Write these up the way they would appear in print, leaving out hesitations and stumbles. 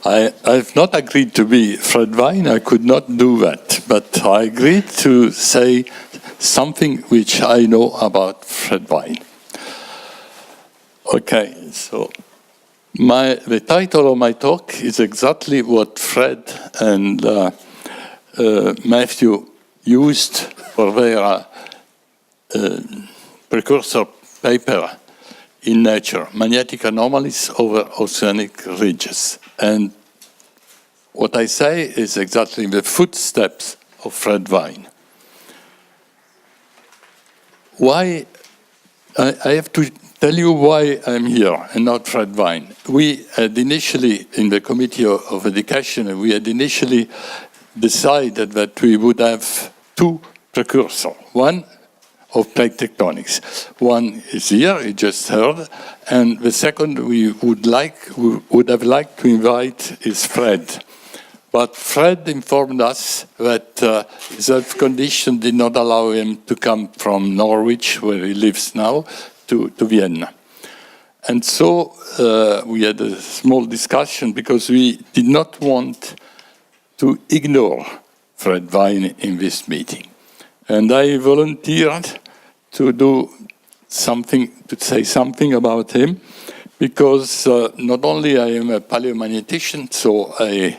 I've not agreed to be Fred Vine. I could not do that. But I agreed to say something which I know about Fred Vine. Okay, so the title of my talk is exactly what Fred and Matthew used for their precursor paper in Nature, Magnetic Anomalies over Oceanic Ridges. And what I say is exactly the footsteps of Fred Vine. Why? I have to tell you why I'm here and not Fred Vine. We had initially, in the Committee of Education, we had initially decided that we would have two precursors. One of plate tectonics. One is here, you just heard, and the second we would have liked to invite is Fred. But Fred informed us that his health condition did not allow him to come from Norwich, where he lives now, to Vienna. And so we had a small discussion because we did not want to ignore Fred Vine in this meeting. And I volunteered to do something, to say something about him, because not only I am a paleomagnetician, so I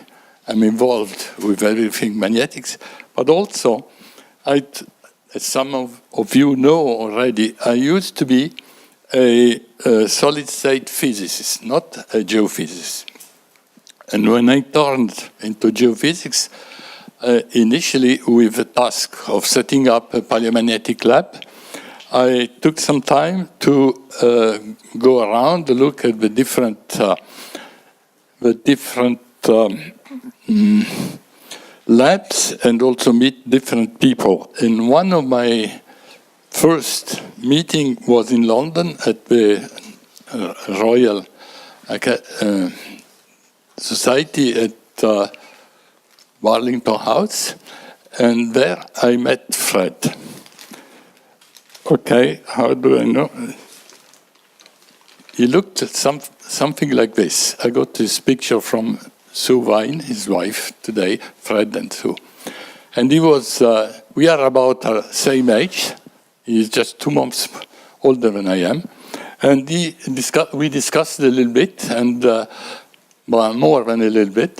am involved with everything magnetics, but also, as some of you know already, I used to be a solid-state physicist, not a geophysicist. And when I turned into geophysics, initially with the task of setting up a paleomagnetic lab, I took some time to go around, look at the different labs and also meet different people. And one of my first meeting was in London at the Royal Society at Warlington House, and there I met Fred. Okay, how do I know? He looked at something like this. I got this picture from Sue Vine, his wife today, Fred and Sue. And he was, we are about the same age. He's just 2 months older than I am. And we discussed a little bit, and well, more than a little bit.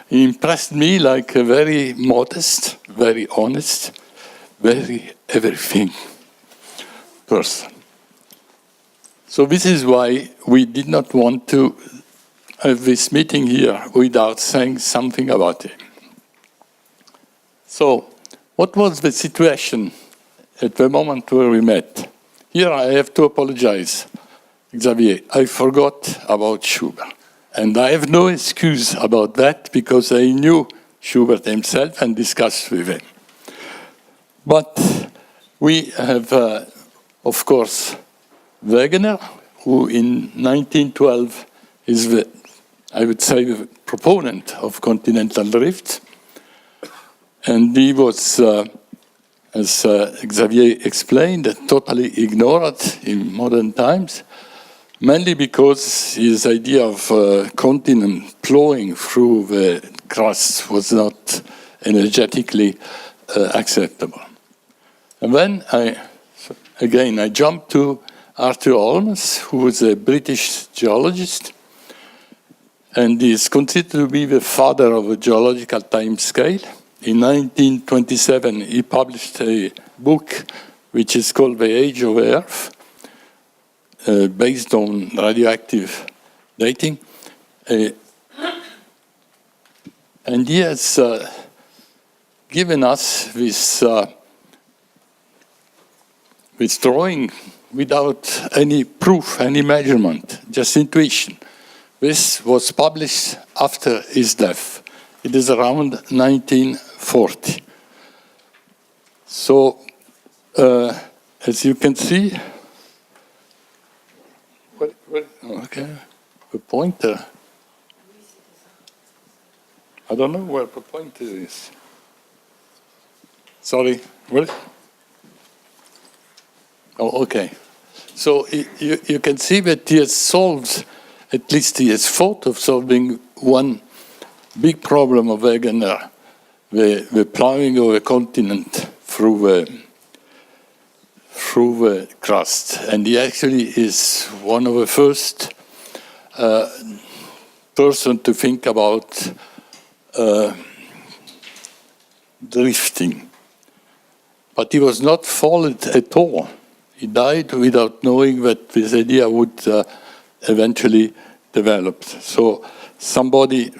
He impressed me like a very modest, very honest, very everything person. So this is why we did not want to have this meeting here without saying something about him. So, what was the situation at the moment where we met? Here I have to apologize, Xavier. I forgot about Schubert. And I have no excuse about that because I knew Schubert himself and discussed with him. But we have, of course, Wegener, who in 1912 is the, I would say, the proponent of continental drift. And he was, as Xavier explained, totally ignored in modern times, mainly because his idea of continent flowing through the crust was not energetically acceptable. And then I jumped to Arthur Holmes, who was a British geologist, and is considered to be the father of a geological time scale. In 1927, he published a book which is called The Age of Earth, based on radioactive dating. And he has given us this drawing without any proof, any measurement, just intuition. This was published after his death. It is around 1940. So, as you can see, okay, the pointer. I don't know where the pointer is. Sorry, where? Oh, okay. So you can see that he has solved, at least he has thought of solving one big problem of Wegener, the plowing of a continent through the crust. And he actually is one of the first person to think about drifting. But he was not followed at all. He died without knowing that this idea would eventually develop. So somebody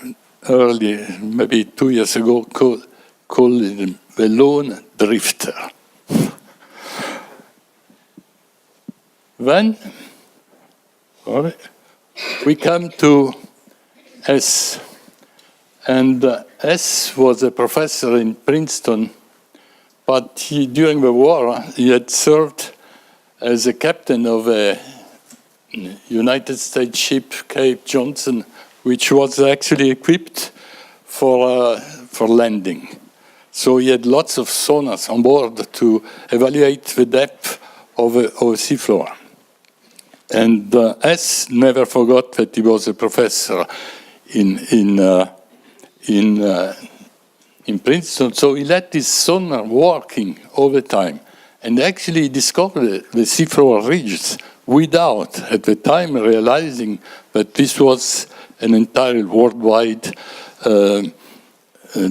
early, maybe 2 years ago, called him the lone drifter. Then we come to S. And S was a professor in Princeton, but during the war, he had served as a captain of a United States ship, Cape Johnson, which was actually equipped for landing. So he had lots of sonars on board to evaluate the depth of the seafloor. And S never forgot that he was a professor in Princeton, so he let his sonar working all the time, and actually discovered the seafloor ridges without, at the time, realizing that this was an entire worldwide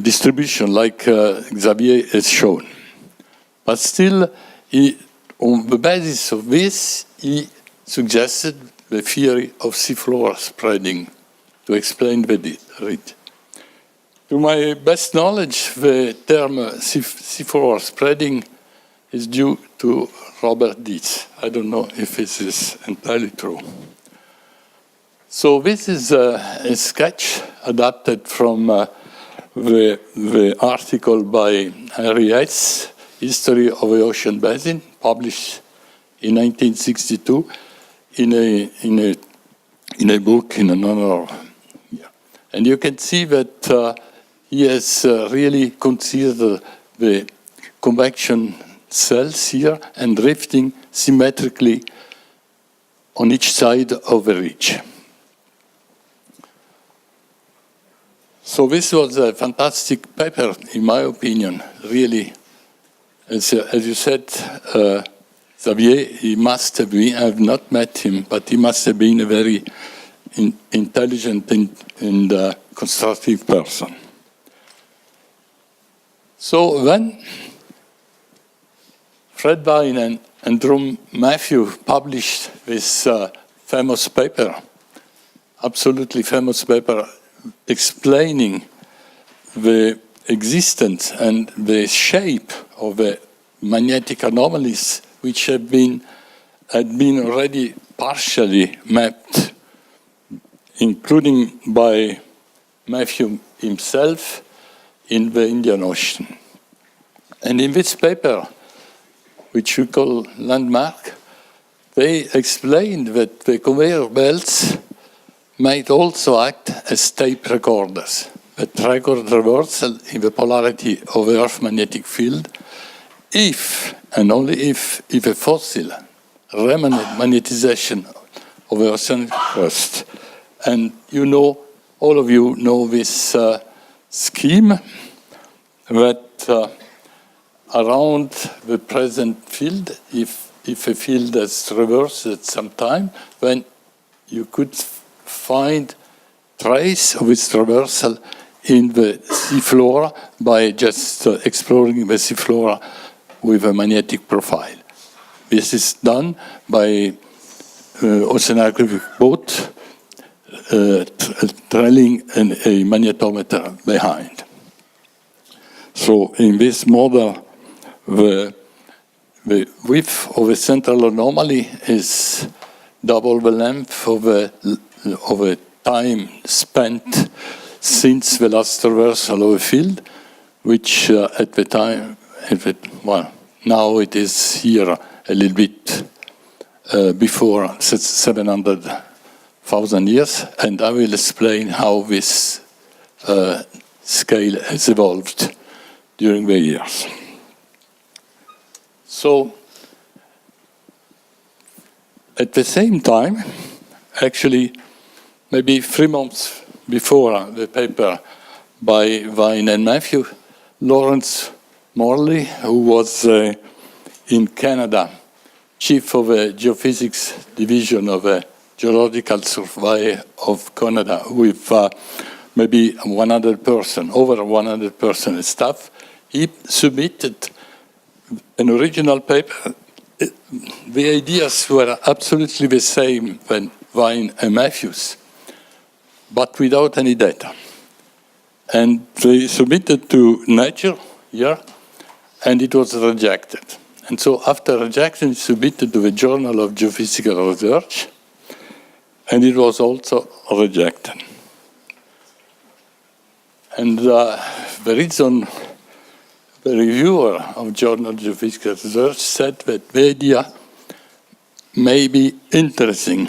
distribution, like Xavier has shown. But still, on the basis of this, he suggested the theory of seafloor spreading to explain the ridge. To my best knowledge, the term seafloor spreading is due to Robert Dietz. I don't know if this is entirely true. So this is a sketch adapted from the article by Henry S., History of the Ocean Basin, published in 1962 in a book in another year. And you can see that he has really considered the convection cells here and drifting symmetrically on each side of the ridge. So this was a fantastic paper, in my opinion, really. As you said, Xavier, he must have been, I have not met him, but he must have been a very intelligent and constructive person. So then, Fred Vine and Drew Matthew published this famous paper, absolutely famous paper, explaining the existence and the shape of the magnetic anomalies which had been already partially mapped, including by Matthew himself in the Indian Ocean. And in this paper, which we call Landmark, they explained that the conveyor belts might also act as tape recorders that record reversal in the polarity of the Earth's magnetic field if, and only if a fossil remnant magnetization of the oceanic crust. And you know, all of you know this scheme that around the present field, if a field has reversed at some time, then you could find trace of its reversal in the seafloor by just exploring the seafloor with a magnetic profile. This is done by oceanographic boat trailing a magnetometer behind. So in this model, the width of a central anomaly is double the length of a time spent since the last reversal of a field, which at the time, well, now it is here a little bit before 700,000 years, and I will explain how this scale has evolved during the years. So, at the same time, actually, maybe 3 months before the paper by Vine and Matthew, Lawrence Morley, who was in Canada, chief of a geophysics division of a Geological Survey of Canada, with maybe 100 person, over 100 person staff. He submitted an original paper. The ideas were absolutely the same than Vine and Matthews, but without any data. And they submitted to Nature here, and it was rejected. And so after rejection, it submitted to the Journal of Geophysical Research, and it was also rejected. And the reason the reviewer of Journal of Geophysical Research said that the idea may be interesting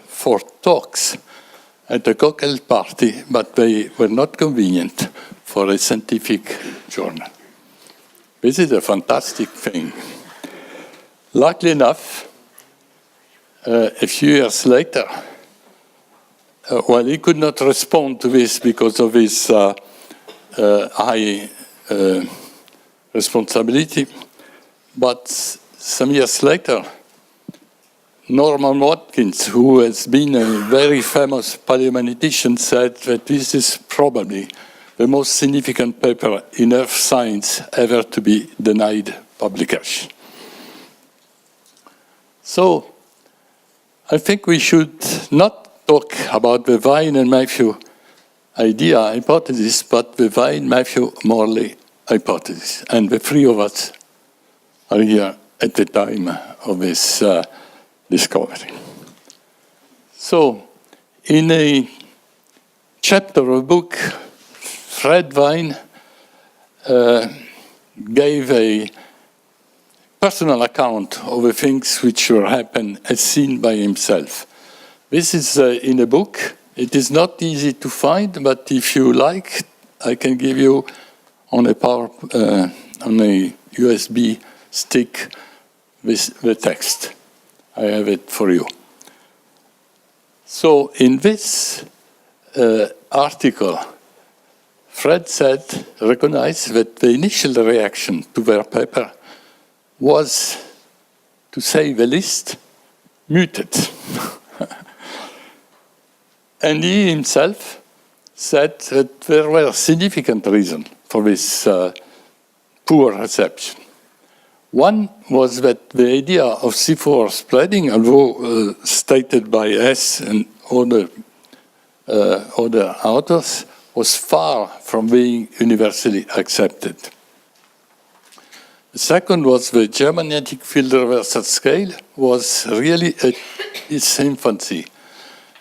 for talks at a cocktail party, but they were not convenient for a scientific journal. This is a fantastic thing. Luckily enough, a few years later, well, he could not respond to this because of his high responsibility, but some years later, Norman Watkins, who has been a very famous paleomagnetician, said that this is probably the most significant paper in Earth science ever to be denied publication. So I think we should not talk about the Vine and Matthew hypothesis, but the Vine-Matthew-Morley hypothesis. And the three of us are here at the time of this discovery. So, in a chapter of a book, Fred Vine gave a personal account of the things which were happened as seen by himself. This is in a book. It is not easy to find, but if you like, I can give you on a USB stick with the text. I have it for you. So in this article, Fred recognized that the initial reaction to their paper was, to say the least, muted. And he himself said that there were significant reasons for this poor reception. One was that the idea of Seafloor spreading, although stated by S and other authors, was far from being universally accepted. The second was the geomagnetic field reversal scale was really at its infancy.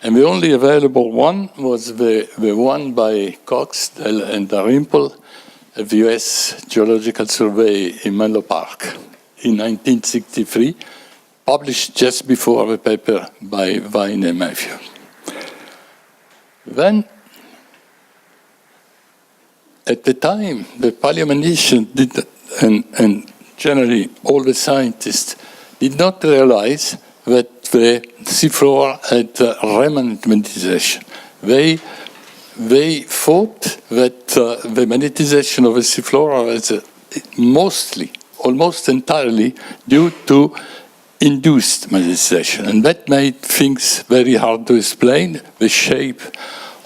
And the only available one was the one by Cox, Dell, and Dalrymple at the US Geological Survey in Menlo Park in 1963, published just before the paper by Vine and Matthew. Then, at the time, the paleomagneticians and generally all the scientists did not realize that the seafloor had remnant magnetization. They thought that the magnetization of the seafloor was almost entirely due to induced magnetization. And that made things very hard to explain, the shape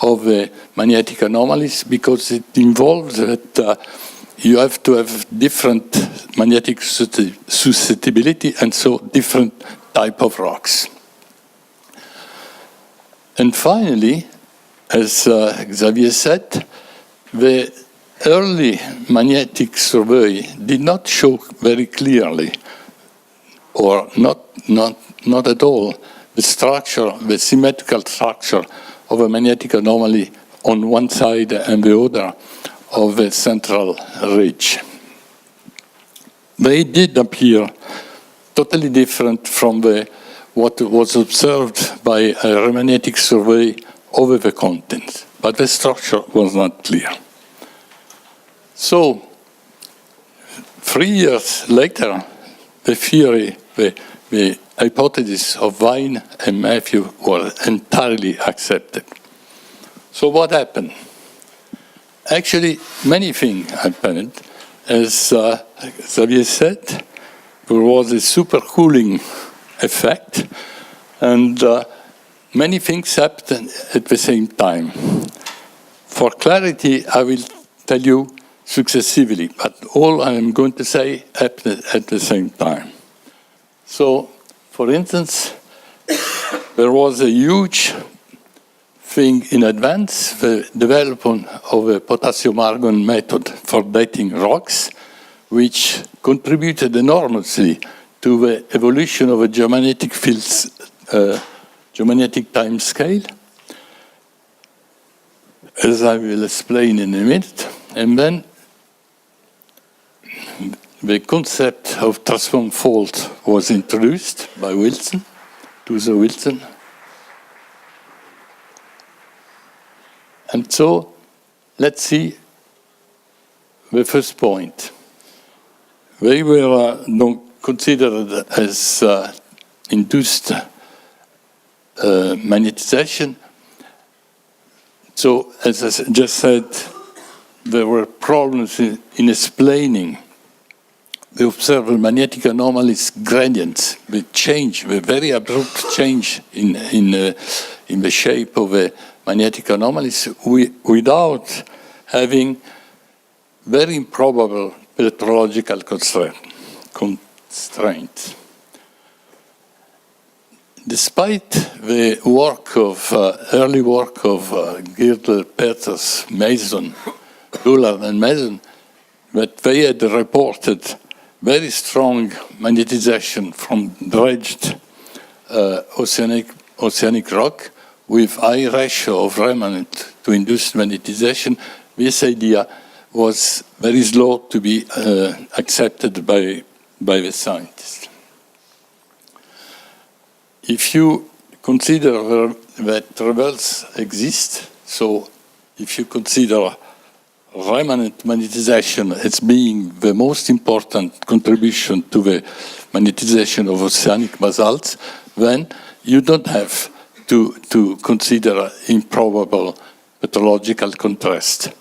of the magnetic anomalies, because it involves that you have to have different magnetic susceptibility and so different type of rocks. And finally, as Xavier said, the early magnetic survey did not show very clearly, or not at all, the structure, the symmetrical structure of a magnetic anomaly on one side and the other of the central ridge. They did appear totally different from what was observed by a magnetic survey over the continent, but the structure was not clear. So, 3 years later, the theory, the hypothesis of Vine and Matthew were entirely accepted. So what happened? Actually, many things happened. As Xavier said, there was a supercooling effect, and many things happened at the same time. For clarity, I will tell you successively, but all I am going to say happened at the same time. So, for instance, there was a huge thing in advance, the development of a potassium-argon method for dating rocks, which contributed enormously to the evolution of a geomagnetic fields, geomagnetic time scale, as I will explain in a minute. And then the concept of transform fault was introduced by Wilson, Wilson. And so, let's see the first point. They were considered as induced magnetization. So, as I just said, there were problems in explaining the observed magnetic anomalies gradients, the change, the very abrupt change in the shape of the magnetic anomalies without having very improbable meteorological constraints. Despite the work of early work of Girdler, Peters, Mason, Bullard, and Mason, that they had reported very strong magnetization from dredged oceanic rock with high ratio of remnant to induced magnetization, this idea was very slow to be accepted by the scientists. If you consider that reverse exists, so if you consider remnant magnetization as being the most important contribution to the magnetization of oceanic basalts, then you don't have to consider improbable meteorological contrast.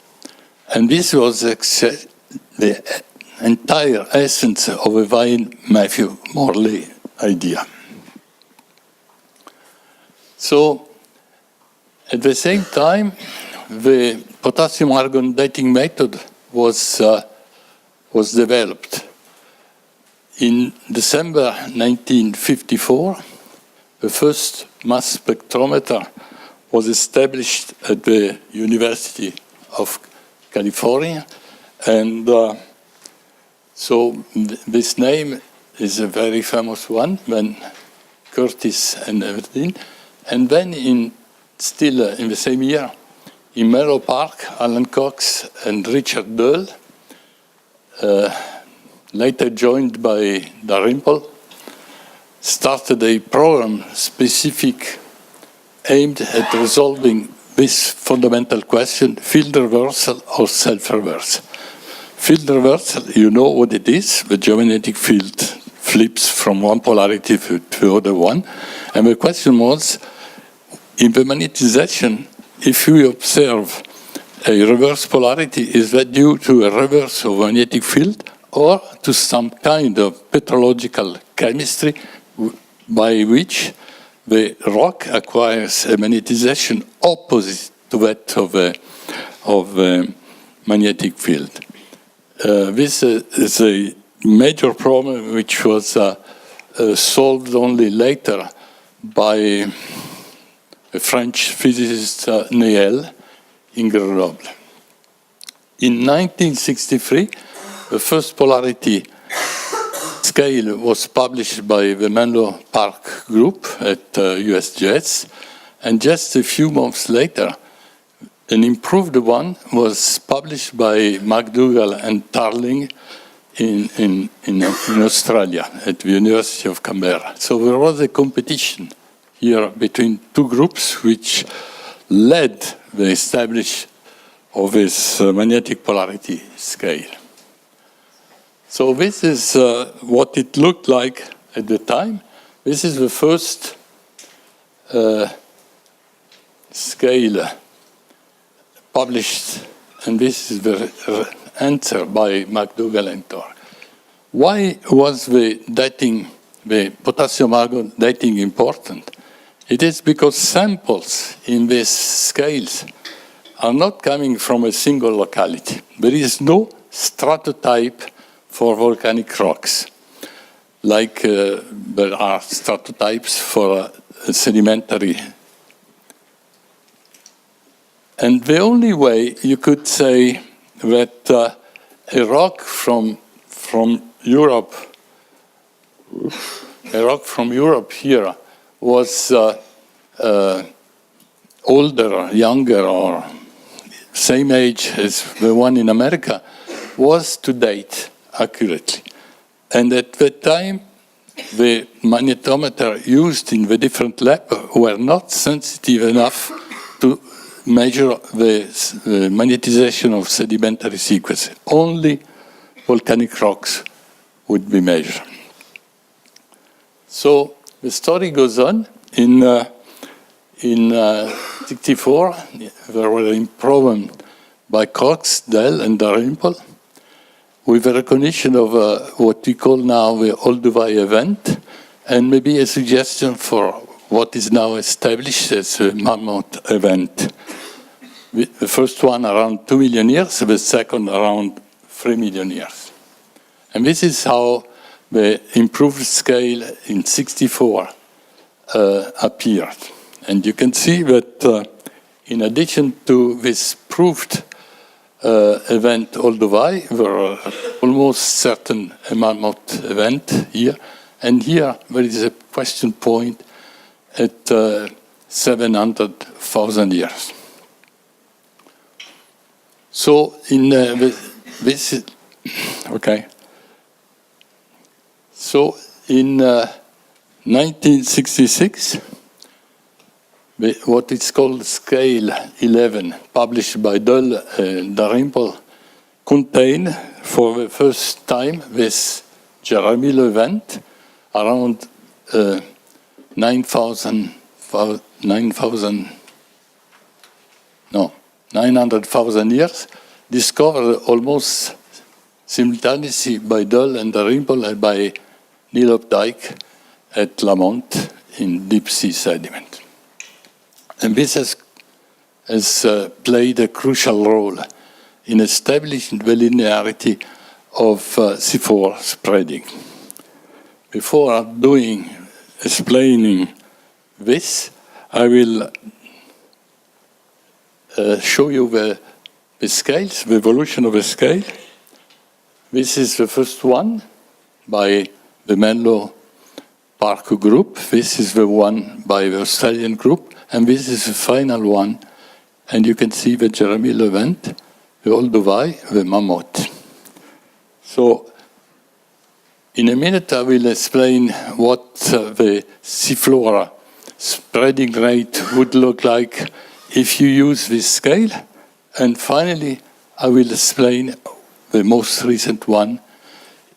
And this was the entire essence of a Vine-Matthew-Morley idea. So, at the same time, the potassium-argon dating method was developed. In December 1954, the first mass spectrometer was established at the University of California, and so this name is a very famous one, when Curtis and everything. And then still in the same year, in Menlo Park, Alan Cox and Richard Dull, later joined by Dalrymple, started a program specific aimed at resolving this fundamental question, field reversal or self-reversal. Field reversal, you know what it is. The geomagnetic field flips from one polarity to the other one. And the question was, in the magnetization, if we observe a reverse polarity, is that due to a reverse of magnetic field or to some kind of petrological chemistry by which the rock acquires a magnetization opposite to that of the magnetic field? This is a major problem which was solved only later by a French physicist, Néel, in Grenoble. In 1963, the first polarity scale was published by the Menlo Park group at USGS, and just a few months later, an improved one was published by McDougall and Tarling in Australia at the University of Canberra. So there was a competition here between two groups which led the establishment of this magnetic polarity scale. So this is what it looked like at the time. This is the first scale published, and this is the answer by McDougall and Thor. Why was the dating, the potassium argon dating important? It is because samples in these scales are not coming from a single locality. There is no stratotype for volcanic rocks, like there are stratotypes for sedimentary. And the only way you could say that a rock from Europe, here was older, younger, or same age as the one in America, was to date accurately. And at that time, the magnetometer used in the different labs were not sensitive enough to measure the magnetization of sedimentary sequences. Only volcanic rocks would be measured. So the story goes on. In 1964, there were improvements by Cox, Dell, and Dalrymple with the recognition of what we call now the Olduvai event, and maybe a suggestion for what is now established as a Mammoth event. The first one around 2 million years, the second around 3 million years. And this is how the improved scale in 1964 appeared. And you can see that in addition to this proved event Olduvai, there are almost certain a Mammoth event here. And here there is a question point at 700,000 years. So in this, okay. So in 1966, what is called Scale 11, published by Dell and Dalrymple, contained for the first time this Jeremie event around 900,000 years, discovered almost simultaneously by Dell and Dalrymple and by Neil Updike at Lamont in deep sea sediment. And this has played a crucial role in establishing the linearity of seafloor spreading. Before explaining this, I will show you the scales, the evolution of the scale. This is the first one by the Menlo Park group. This is the one by the Australian group. And this is the final one. And you can see the Jeremie event, the Olduvai, the Mammoth. So in a minute, I will explain what the seafloor spreading rate would look like if you use this scale. And finally, I will explain the most recent one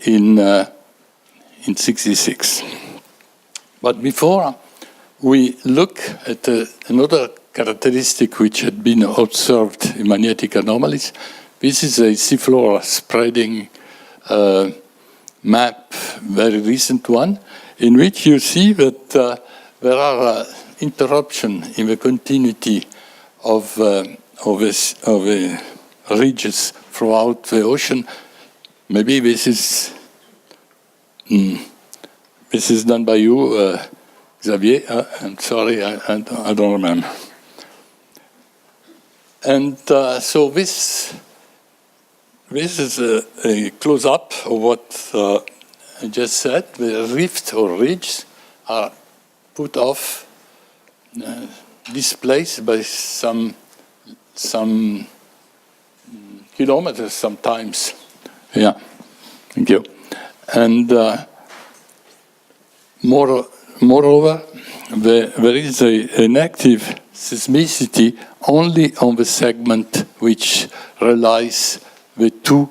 in 1966. But before we look at another characteristic which had been observed in magnetic anomalies, this is a seafloor spreading map, very recent one, in which you see that there are interruptions in the continuity of ridges throughout the ocean. Maybe this is done by you, Xavier. I'm sorry, I don't remember. And so this is a close-up of what I just said. The rift or ridges are put off, displaced by some kilometers sometimes. Yeah, thank you. And moreover, there is an active seismicity only on the segment which relies the two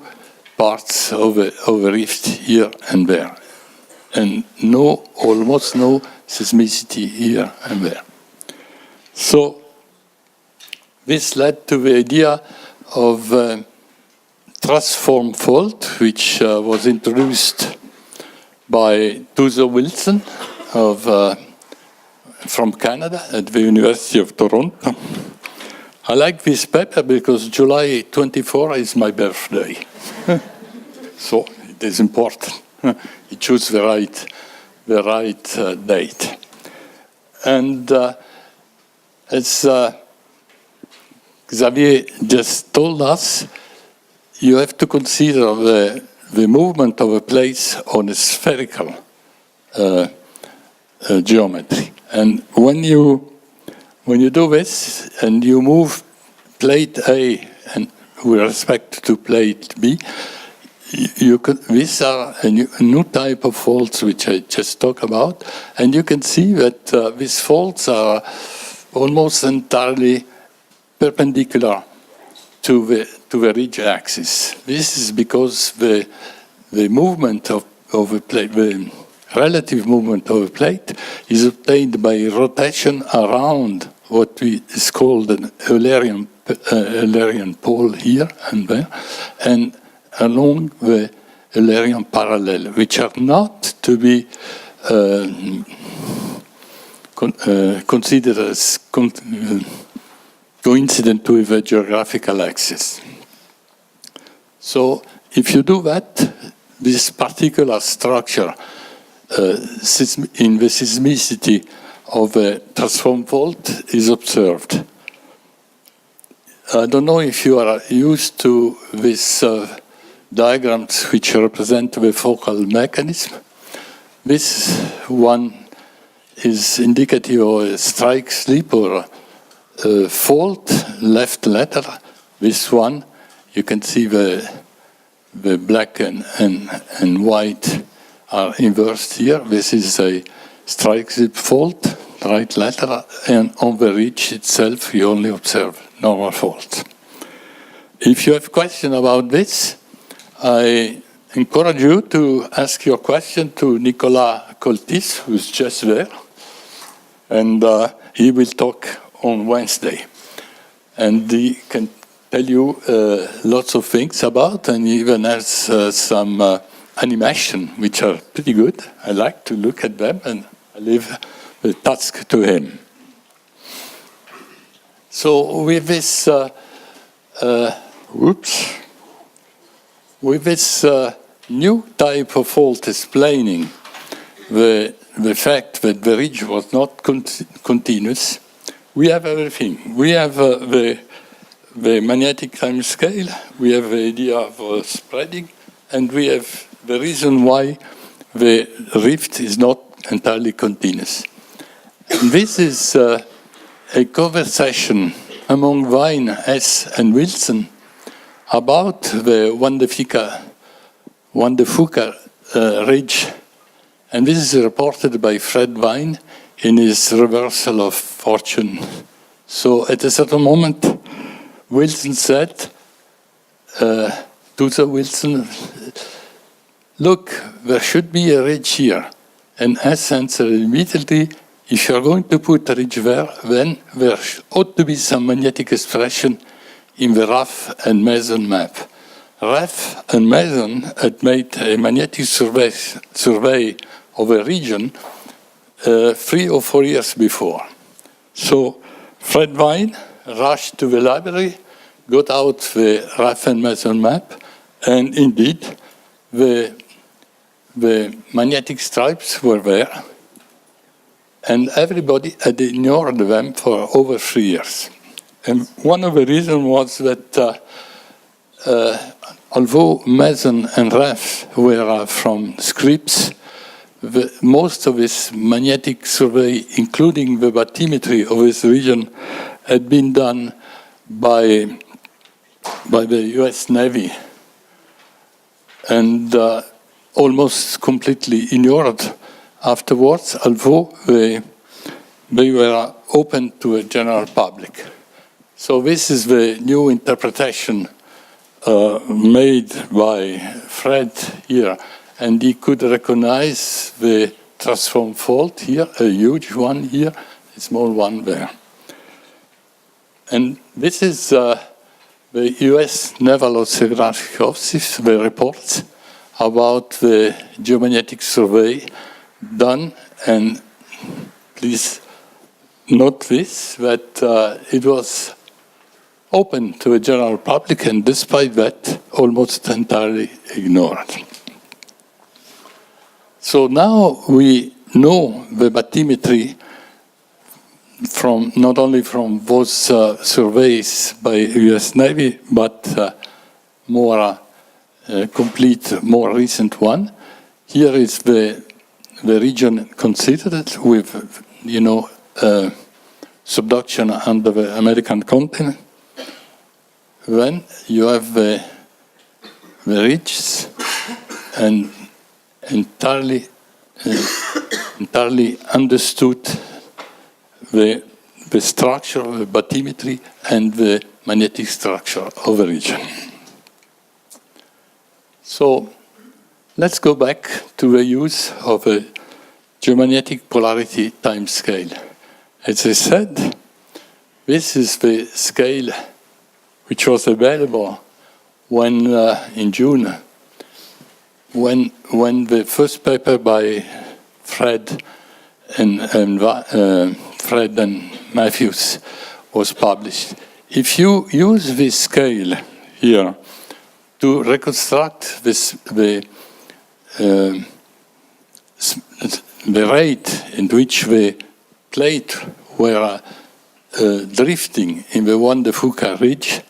parts of a rift here and there, and almost no seismicity here and there. So this led to the idea of transform fault, which was introduced by Tuzo Wilson from Canada at the University of Toronto. I like this paper because July 24 is my birthday. So it is important. You choose the right date. And as Xavier just told us, you have to consider the movement of a plate on a spherical geometry. And when you do this and you move plate A and with respect to plate B, these are a new type of faults which I just talked about, and you can see that these faults are almost entirely perpendicular to the ridge axis. This is because the movement of a plate, the relative movement of a plate, is obtained by rotation around what is called an Eulerian pole here and there, and along the Eulerian parallel, which are not to be considered as coincident with the geographical axis. So if you do that, this particular structure in the seismicity of a transform fault is observed. I don't know if you are used to these diagrams which represent the focal mechanism. This one is indicative of a strike slip or fault, left lateral. This one, you can see the black and white are inversed here. This is a strike slip fault, right lateral, and on the ridge itself you only observe normal fault. If you have questions about this, I encourage you to ask your question to Nicolas Coltis, who's just there, and he will talk on Wednesday. And he can tell you lots of things about, and he even has some animation, which are pretty good. I like to look at them, and I leave the task to him. So with this, new type of fault explaining the fact that the ridge was not continuous, we have everything. We have the magnetic time scale, we have the idea of spreading, and we have the reason why the rift is not entirely continuous. And this is a conversation among Vine, S, and Wilson about the Juan de Fuca ridge. And this is reported by Fred Vine in his Reversal of Fortune. So at a certain moment, Wilson said to the Wilson, look, there should be a ridge here. And S answered immediately, if you're going to put a ridge there, then there ought to be some magnetic expression in the Raff and Mason map. Raff and Mason had made a magnetic survey of a region 3 or 4 years before. So Fred Vine rushed to the library, got out the Raff and Mason map, and indeed the magnetic stripes were there, and everybody had ignored them for over 3 years. And one of the reasons was that although Mason and Raff were from Scripps, most of this magnetic survey, including the bathymetry of this region, had been done by the US Navy, and almost completely ignored afterwards, although they were open to a general public. So this is the new interpretation made by Fred here, and he could recognize the transform fault here, a huge one here, a small one there. And this is the US Naval Oceanographic Office, the reports about the geomagnetic survey done. And please note this, that it was open to the general public, and despite that, almost entirely ignored. So now we know the bathymetry from not only from those surveys by US Navy, but more complete, more recent one. Here is the region considered with, you know, subduction under the American continent. Then you have the ridges and entirely understood the structure of the bathymetry and the magnetic structure of the region. So let's go back to the use of a geomagnetic polarity time scale. As I said, this is the scale which was available when, in June, when the first paper by Fred and Matthews was published. If you use this scale here to reconstruct the rate in which the plate were drifting in the Juan de Fuca ridge,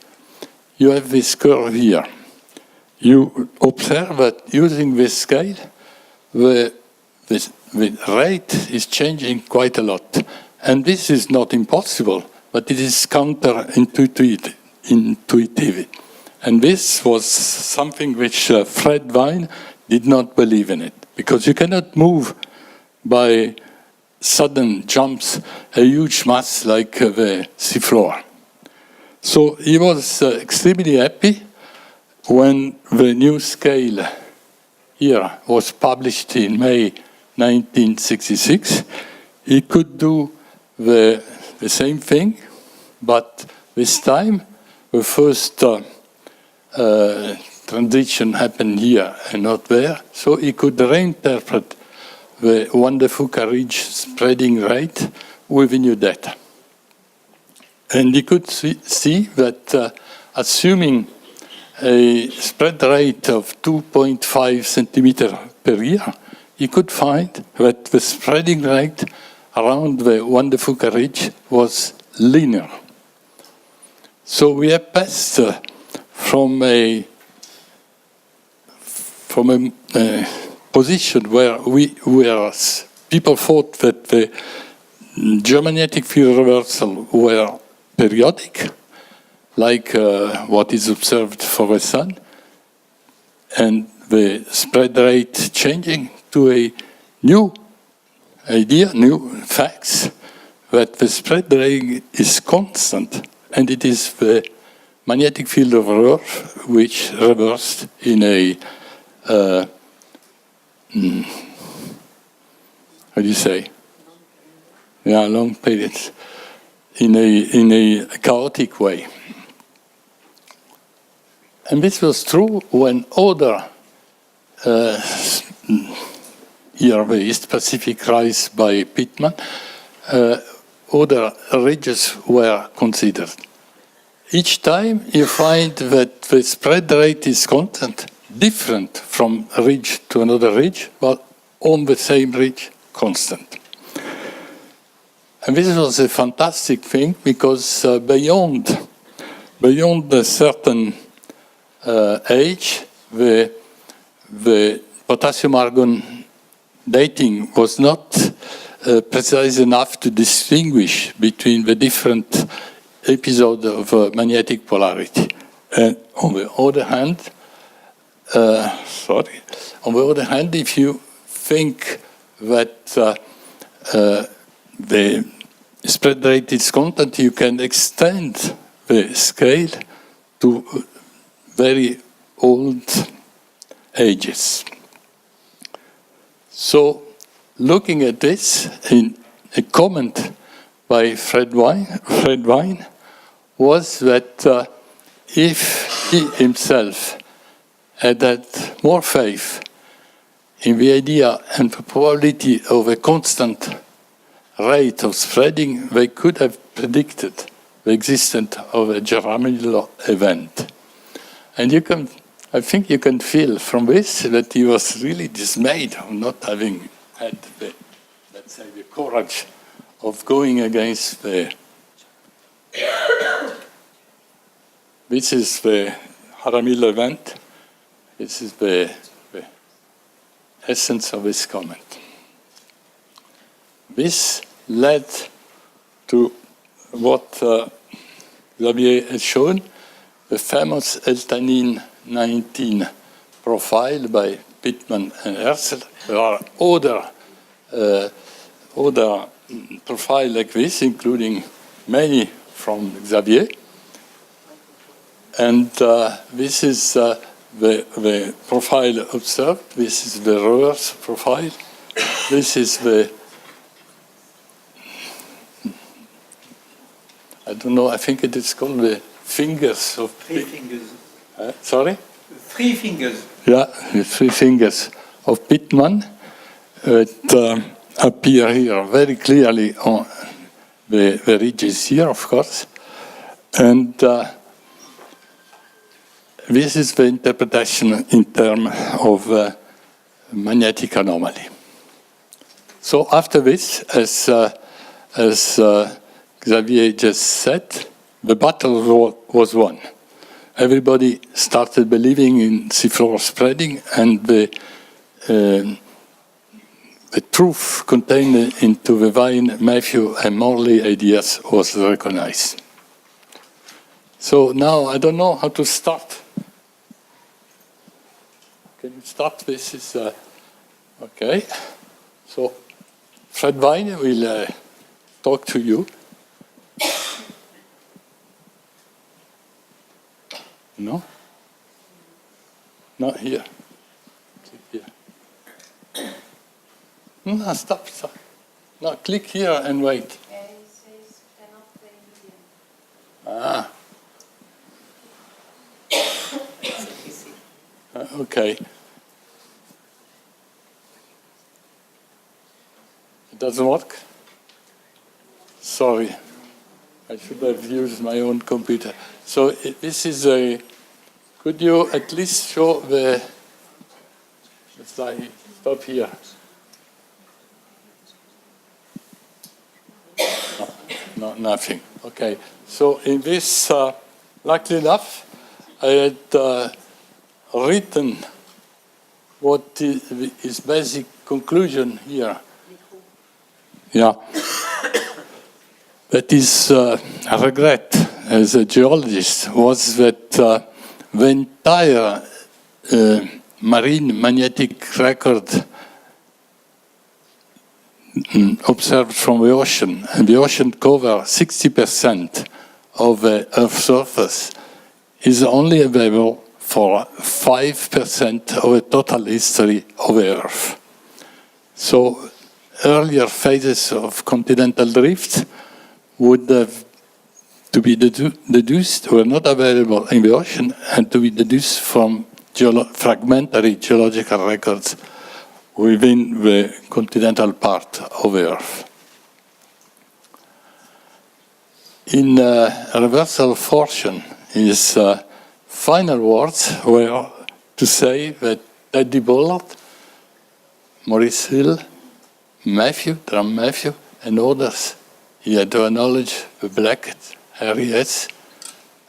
you have this curve here. You observe that using this scale, the rate is changing quite a lot. And this is not impossible, but it is counterintuitive. And this was something which Fred Vine did not believe in it, because you cannot move by sudden jumps a huge mass like the seafloor. So he was extremely happy when the new scale here was published in May 1966. He could do the same thing, but this time the first transition happened here and not there, so he could reinterpret the Juan de Fuca ridge spreading rate with new data. And he could see that assuming a spread rate of 2.5 centimeters per year, he could find that the spreading rate around the Juan de Fuca ridge was linear. So we have passed from a position where people thought that the geomagnetic field reversal were periodic, like what is observed for the sun, and the spread rate changing, to a new idea, new facts, that the spread rate is constant, and it is the magnetic field of Earth which reversed in a how do you say? Yeah, long periods, in a chaotic way. And this was true when other here the East Pacific rise by Pittman, other ridges were considered. Each time you find that the spread rate is constant, different from a ridge to another ridge, but on the same ridge, constant. And this was a fantastic thing, because beyond a certain age, the potassium-argon dating was not precise enough to distinguish between the different episodes of magnetic polarity. And on the other hand, if you think that the spread rate is constant, you can extend the scale to very old ages. So, looking at this, in a comment by Fred Vine was that if he himself had had more faith in the idea and the probability of a constant rate of spreading, they could have predicted the existence of a Jaramillo event. And I think you can feel from this that he was really dismayed of not having had the, let's say, the courage of going against the. This is the Jaramillo event. This is the essence of his comment. This led to what Xavier has shown, the famous EGU19 profile by Pittman and Herschel. There are other profiles like this, including many from Xavier. And this is the profile observed. This is the reverse profile. This is the, I don't know, I think it is called the fingers of... 3 fingers. Sorry? 3 fingers. Yeah, the 3 fingers of Pittman that appear here very clearly on the ridges here, of course. And this is the interpretation in terms of magnetic anomaly. So after this, as Xavier just said, the battle was won. Everybody started believing in seafloor spreading, and the truth contained into the Vine, Matthew, and Morley ideas was recognized. So now I don't know how to start. Can you start? This is okay. So Fred Vine will talk to you. No? Not here. Click here. No, stop. No, click here and wait. It says cannot play medium. Ah. Okay. It doesn't work? Sorry. I should have used my own computer. So this is a, could you at least show the, let's stop here. No, nothing. Okay. So in this, luckily enough, I had written what is basic conclusion here. Yeah. That is a regret as a geologist was that the entire marine magnetic record observed from the ocean, and the ocean covers 60% of the Earth's surface, is only available for 5% of the total history of the Earth. So earlier phases of continental drift would have to be deduced, were not available in the ocean, and to be deduced from fragmentary geological records within the continental part of the Earth. In reversal of fortune, his final words were to say that Teddy Bullard, Maurice Hill, Drum Matthew, and others, he had to acknowledge the Blackett, Harry S.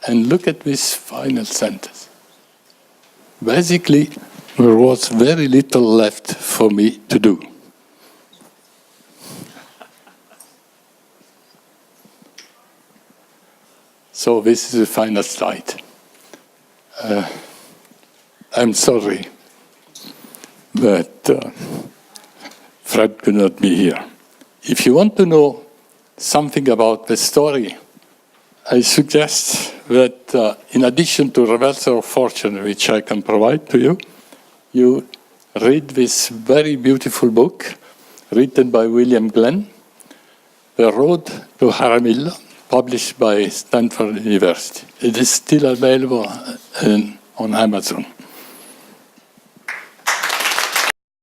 And look at this final sentence. Basically, there was very little left for me to do. So this is the final slide. I'm sorry that Fred could not be here. If you want to know something about the story, I suggest that in addition to Reversal of Fortune, which I can provide to you, you read this very beautiful book written by William Glenn, The Road to Jaramillo, published by Stanford University. It is still available on Amazon.